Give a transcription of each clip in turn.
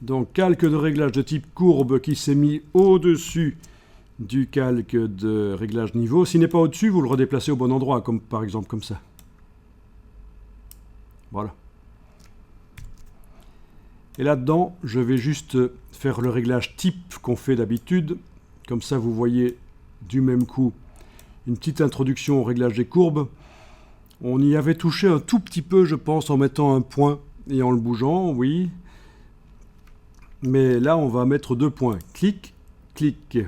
Donc, calque de réglage de type courbe qui s'est mis au-dessus du calque de réglage niveau. S'il n'est pas au-dessus, vous le redéplacez au bon endroit, comme par exemple comme ça. Voilà. Et là-dedans, je vais juste faire le réglage type qu'on fait d'habitude. Comme ça, vous voyez du même coup une petite introduction au réglage des courbes. On y avait touché un tout petit peu, je pense, en mettant un point et en le bougeant, oui. Mais là, on va mettre 2 points. Clic, clic.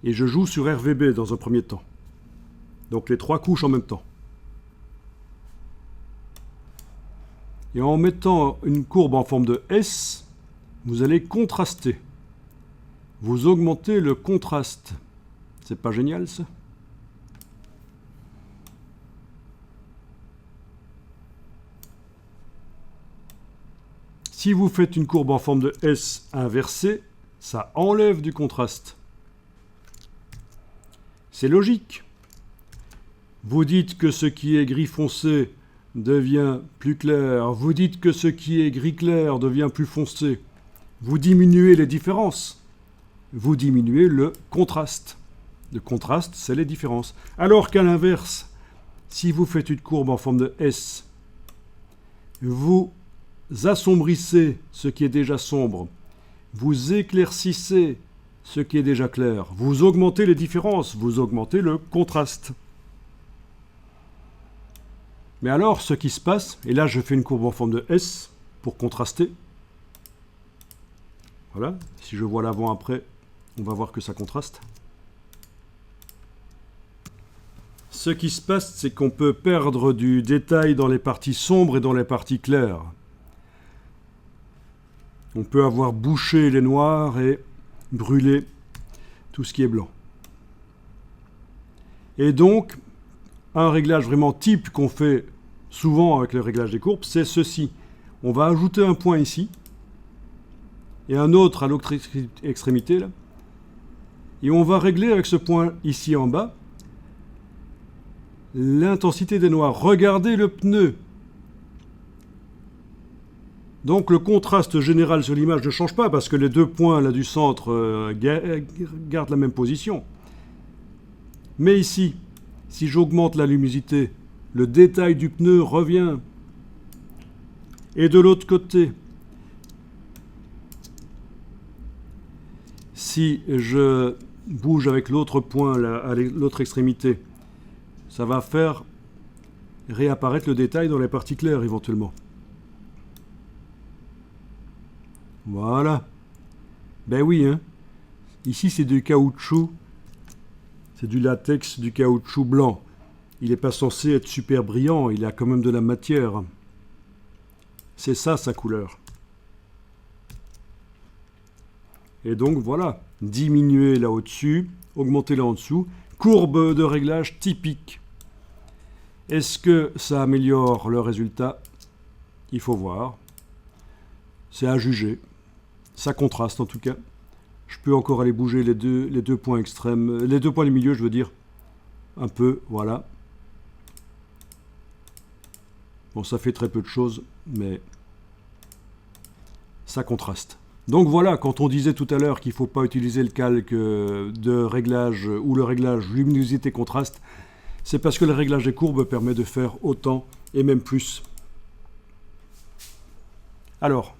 Et je joue sur RVB dans un premier temps. Donc les 3 couches en même temps. Et en mettant une courbe en forme de S, vous allez contraster. Vous augmentez le contraste. C'est pas génial, ça? Si vous faites une courbe en forme de S inversée, ça enlève du contraste. C'est logique. Vous dites que ce qui est gris foncé devient plus clair. Vous dites que ce qui est gris clair devient plus foncé. Vous diminuez les différences. Vous diminuez le contraste. Le contraste, c'est les différences. Alors qu'à l'inverse, si vous faites une courbe en forme de S, vous assombrissez ce qui est déjà sombre. Vous éclaircissez ce qui est déjà clair. Vous augmentez les différences. Vous augmentez le contraste. Mais alors, ce qui se passe, et là je fais une courbe en forme de S pour contraster. Voilà, si je vois l'avant-après, on va voir que ça contraste. Ce qui se passe, c'est qu'on peut perdre du détail dans les parties sombres et dans les parties claires. On peut avoir bouché les noirs et brûlé tout ce qui est blanc. Et donc, un réglage vraiment type qu'on fait souvent avec le réglage des courbes, c'est ceci. On va ajouter un point ici et un autre à l'autre extrémité là. Et on va régler avec ce point ici en bas l'intensité des noirs. Regardez le pneu. Donc le contraste général sur l'image ne change pas parce que les 2 points là du centre gardent la même position. Mais ici, si j'augmente la luminosité, le détail du pneu revient. Et de l'autre côté, si je bouge avec l'autre point là, à l'autre extrémité, ça va faire réapparaître le détail dans les parties claires éventuellement. Voilà. Ben oui, hein. Ici, c'est du caoutchouc. C'est du latex, du caoutchouc blanc. Il n'est pas censé être super brillant, il a quand même de la matière. C'est ça, sa couleur. Et donc, voilà. Diminuer là au-dessus, augmenter là en dessous. Courbe de réglage typique. Est-ce que ça améliore le résultat? Il faut voir. C'est à juger. Ça contraste en tout cas. Je peux encore aller bouger les deux points extrêmes, les 2 points du milieu, je veux dire. Un peu, voilà. Bon, ça fait très peu de choses, mais ça contraste. Donc voilà, quand on disait tout à l'heure qu'il ne faut pas utiliser le calque de réglage ou le réglage luminosité-contraste, c'est parce que le réglage des courbes permet de faire autant et même plus. Alors,